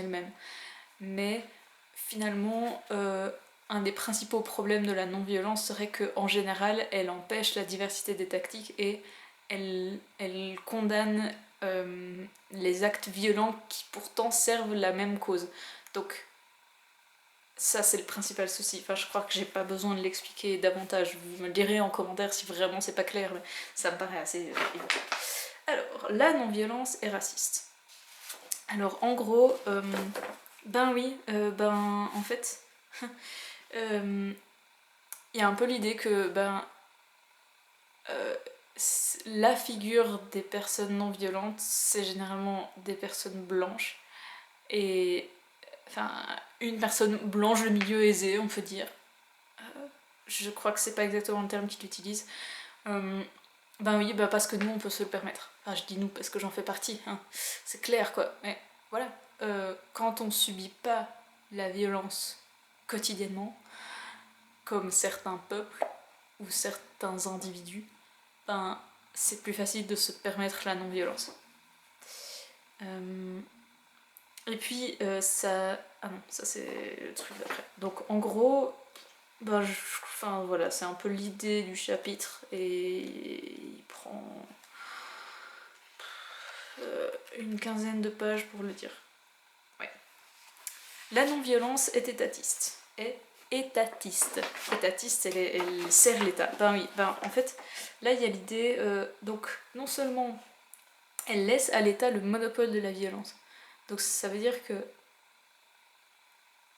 elle-même. Mais finalement, un des principaux problèmes de la non-violence serait qu'en général, elle empêche la diversité des tactiques et elle condamne les actes violents qui pourtant servent la même cause. Donc ça c'est le principal souci. Enfin, je crois que j'ai pas besoin de l'expliquer davantage. Vous me le direz en commentaire si vraiment c'est pas clair, mais ça me paraît assez évident. Alors, la non-violence est raciste. Alors en gros, ben oui, en fait, il y a un peu l'idée que la figure des personnes non violentes, c'est généralement des personnes blanches. Et enfin, une personne blanche de milieu aisé, on peut dire. Je crois que c'est pas exactement le terme qu'il utilise. Ben oui, parce que nous on peut se le permettre. Enfin, je dis nous parce que j'en fais partie, hein. C'est clair quoi. Mais voilà, quand on subit pas la violence quotidiennement, comme certains peuples ou certains individus, ben c'est plus facile de se permettre la non-violence. Et puis ça... Ah non, ça c'est le truc d'après. Donc en gros, enfin voilà, c'est un peu l'idée du chapitre et il prend une quinzaine de pages pour le dire. Ouais. La non-violence est étatiste. Étatiste. Étatiste, elle sert l'État. Ben oui, en fait, là il y a l'idée, donc non seulement elle laisse à l'État le monopole de la violence, donc ça veut dire que,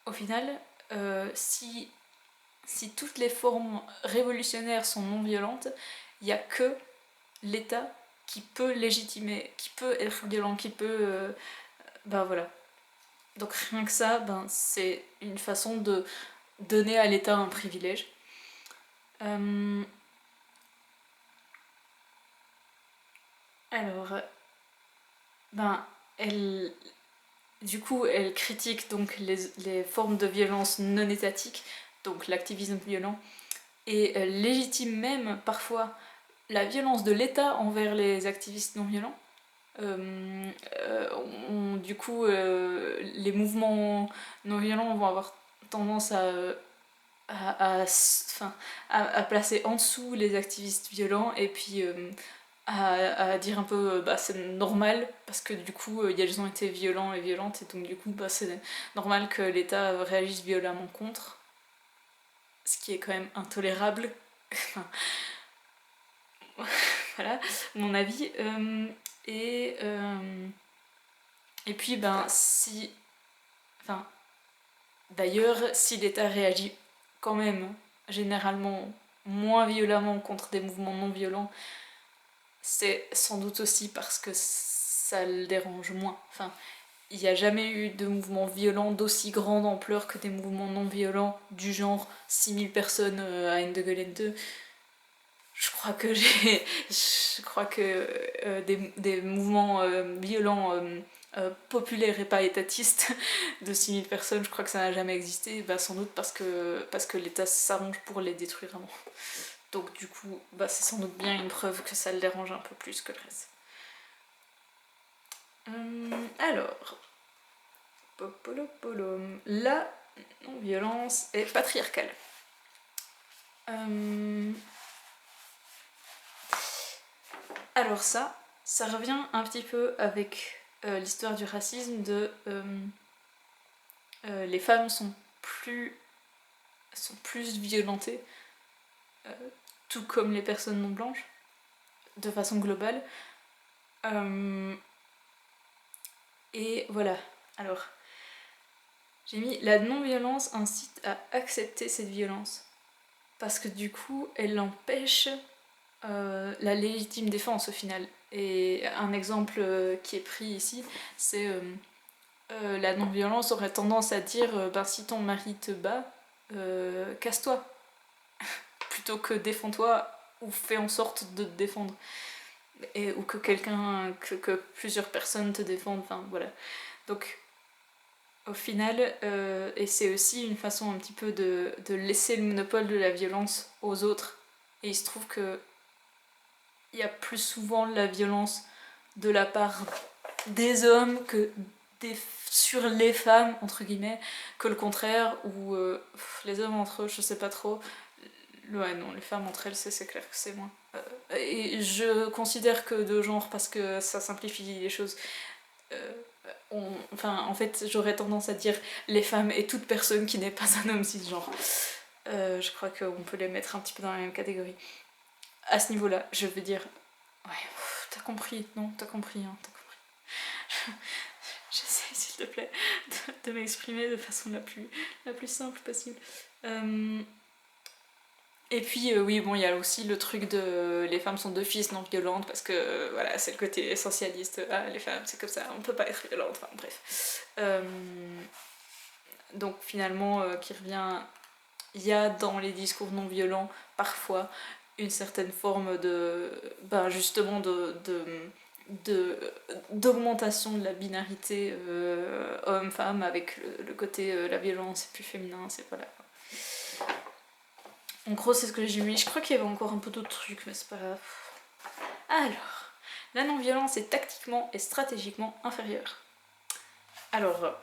au final, si toutes les formes révolutionnaires sont non violentes, il n'y a que l'État qui peut légitimer, qui peut être violent, qui peut... voilà. Donc rien que ça, c'est une façon de donner à l'État un privilège. Alors, elle... Du coup, elle critique donc les formes de violence non étatiques, donc l'activisme violent, et légitime même parfois la violence de l'État envers les activistes non violents. Du coup, les mouvements non violents vont avoir tendance à placer en dessous les activistes violents et puis à dire un peu c'est normal parce que du coup ils ont été violents et violentes et donc du coup c'est normal que l'État réagisse violemment contre, ce qui est quand même intolérable. Voilà mon avis. Et puis si... Enfin, d'ailleurs, si l'État réagit quand même généralement moins violemment contre des mouvements non violents, c'est sans doute aussi parce que ça le dérange moins. Enfin, il n'y a jamais eu de mouvement violent d'aussi grande ampleur que des mouvements non violents du genre 6000 personnes à Ende. Je crois que des mouvements violents populaires et pas étatistes de 6000 personnes, je crois que ça n'a jamais existé, sans doute parce que l'État s'arrange pour les détruire vraiment. Donc du coup, c'est sans doute bien une preuve que ça le dérange un peu plus que le reste. Alors, la non-violence est patriarcale. Alors ça revient un petit peu avec l'histoire du racisme les femmes sont plus violentées, tout comme les personnes non blanches, de façon globale. Et voilà. Alors, j'ai mis la non-violence incite à accepter cette violence. Parce que du coup, elle empêche la légitime défense au final. Et un exemple qui est pris ici, c'est la non-violence aurait tendance à dire si ton mari te bat, casse-toi. Plutôt que défends-toi ou fais en sorte de te défendre. Ou que que plusieurs personnes te défendent, enfin voilà. Donc au final, et c'est aussi une façon un petit peu de laisser le monopole de la violence aux autres. Et il se trouve que il y a plus souvent la violence de la part des hommes que des sur les femmes, entre guillemets, que le contraire, ou les hommes entre eux, je sais pas trop. Ouais, non, les femmes entre elles, c'est clair que c'est moins. Et je considère que de genre, parce que ça simplifie les choses, enfin, en fait, j'aurais tendance à dire les femmes et toute personne qui n'est pas un homme cisgenre. Je crois qu'on peut les mettre un petit peu dans la même catégorie. À ce niveau-là, je veux dire... Ouais, t'as compris, non, t'as compris, hein, t'as compris. J'essaie, s'il te plaît, de m'exprimer de façon la plus simple possible. Et puis, oui, bon, il y a aussi le truc de les femmes sont d'office non violentes, parce que, voilà, c'est le côté essentialiste. Ah, les femmes, c'est comme ça, on peut pas être violente, enfin, bref. Donc, finalement, qui revient... Il y a dans les discours non violents, parfois, une certaine forme de... Ben, justement, d'augmentation de la binarité homme-femme, avec le côté la violence est plus féminin, c'est voilà. En gros, c'est ce que j'ai mis. Je crois qu'il y avait encore un peu d'autres trucs, mais c'est pas grave. Alors, la non-violence est tactiquement et stratégiquement inférieure. Alors,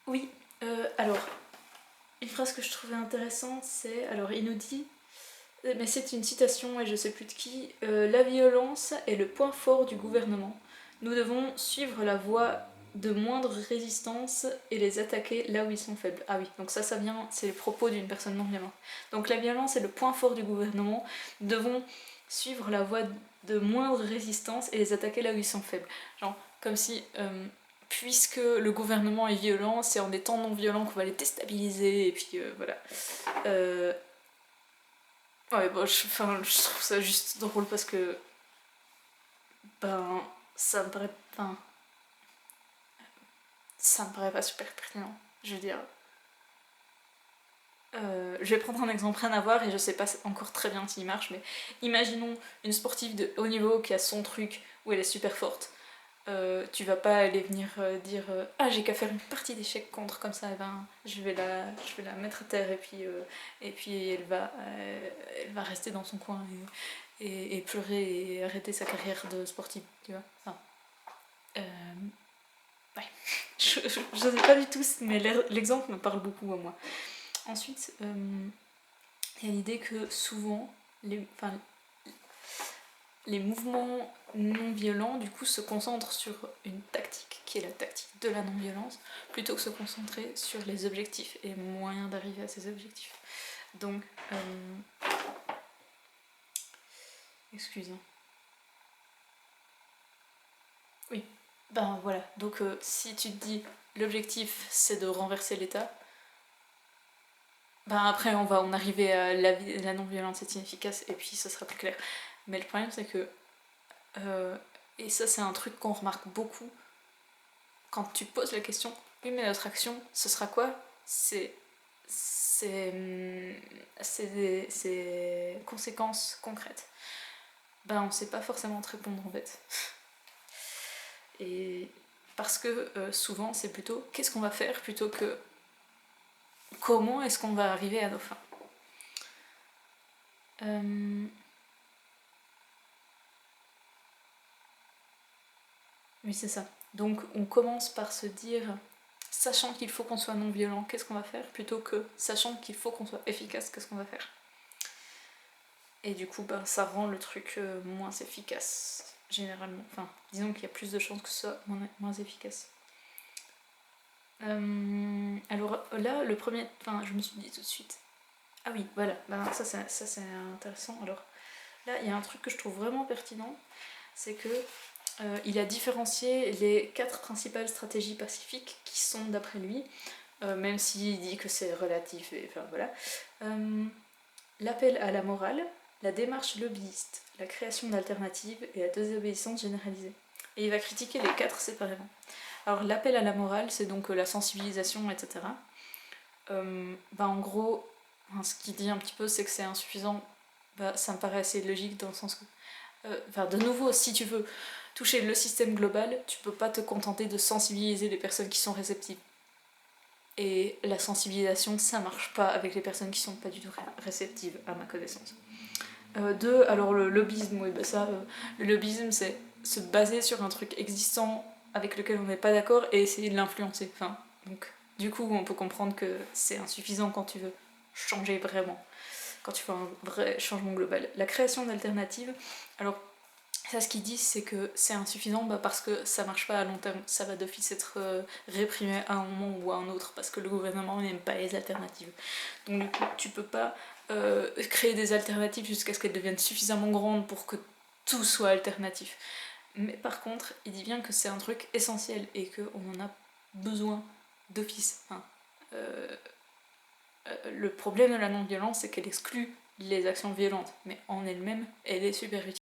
oui, alors, une phrase que je trouvais intéressante, c'est... Alors, il nous dit... Mais c'est une citation, et je sais plus de qui. La violence est le point fort du gouvernement. Nous devons suivre la voie de moindre résistance et les attaquer là où ils sont faibles. Ah oui, donc ça vient, c'est les propos d'une personne non violente. Donc la violence est le point fort du gouvernement. Nous devons suivre la voie de moindre résistance et les attaquer là où ils sont faibles. Genre, comme si... puisque le gouvernement est violent, c'est en étant non violent qu'on va les déstabiliser, et puis voilà. Ouais, bon, je trouve ça juste drôle parce que... Ben, ça me paraît... Enfin, ça me paraît pas super pertinent, je veux dire. Je vais prendre un exemple rien à voir et je sais pas encore très bien s'il marche, mais imaginons une sportive de haut niveau qui a son truc où elle est super forte. Tu vas pas aller venir dire ah, j'ai qu'à faire une partie d'échecs contre comme ça, et ben je vais la mettre à terre, et puis elle va rester dans son coin et pleurer et arrêter sa carrière de sportive, tu vois. Enfin, ouais. Je sais pas du tout, mais l'exemple me parle beaucoup à moi. Ensuite, il y a l'idée que souvent, les mouvements non violents du coup se concentrent sur une tactique qui est la tactique de la non-violence, plutôt que se concentrer sur les objectifs et moyens d'arriver à ces objectifs. Donc, excusez. Oui, ben voilà. Donc si tu te dis l'objectif c'est de renverser l'État, ben après on arriver à la non-violence est inefficace et puis ça sera plus clair. Mais le problème c'est que et ça c'est un truc qu'on remarque beaucoup quand tu poses la question, oui mais notre action ce sera quoi? C'est des conséquences concrètes. Ben on sait pas forcément te répondre en fait. Et parce que souvent c'est plutôt qu'est-ce qu'on va faire plutôt que comment est-ce qu'on va arriver à nos fins. Oui, c'est ça. Donc on commence par se dire, sachant qu'il faut qu'on soit non violent, qu'est-ce qu'on va faire, plutôt que sachant qu'il faut qu'on soit efficace, qu'est-ce qu'on va faire. Et du coup, ben, ça rend le truc moins efficace, généralement. Enfin, disons qu'il y a plus de chances que ce soit moins efficace. Alors là, le premier... Enfin, je me suis dit tout de suite... Ah oui, voilà, ben, ça c'est intéressant. Alors là, il y a un truc que je trouve vraiment pertinent, c'est que il a différencié les 4 principales stratégies pacifiques qui sont, d'après lui, même s'il dit que c'est relatif, et enfin voilà, l'appel à la morale, la démarche lobbyiste, la création d'alternatives et la désobéissance généralisée. Et il va critiquer les 4 séparément. Alors l'appel à la morale, c'est donc la sensibilisation, etc. En gros, ce qu'il dit un petit peu, c'est que c'est insuffisant. Ça me paraît assez logique dans le sens que... de nouveau, si tu veux toucher le système global, tu peux pas te contenter de sensibiliser les personnes qui sont réceptives. Et la sensibilisation, ça marche pas avec les personnes qui sont pas du tout réceptives, à ma connaissance. Alors le lobbyisme, oui, le lobbyisme, c'est se baser sur un truc existant avec lequel on n'est pas d'accord et essayer de l'influencer. Enfin, donc, du coup, on peut comprendre que c'est insuffisant quand tu veux changer vraiment, quand tu veux un vrai changement global. La création d'alternatives, alors ça, ce qu'ils disent, c'est que c'est insuffisant parce que ça marche pas à long terme. Ça va d'office être réprimé à un moment ou à un autre parce que le gouvernement n'aime pas les alternatives. Donc du coup, tu peux pas créer des alternatives jusqu'à ce qu'elles deviennent suffisamment grandes pour que tout soit alternatif. Mais par contre, il dit bien que c'est un truc essentiel et qu'on en a besoin d'office. Hein. Le problème de la non-violence, c'est qu'elle exclut les actions violentes, mais en elle-même, elle est super utile.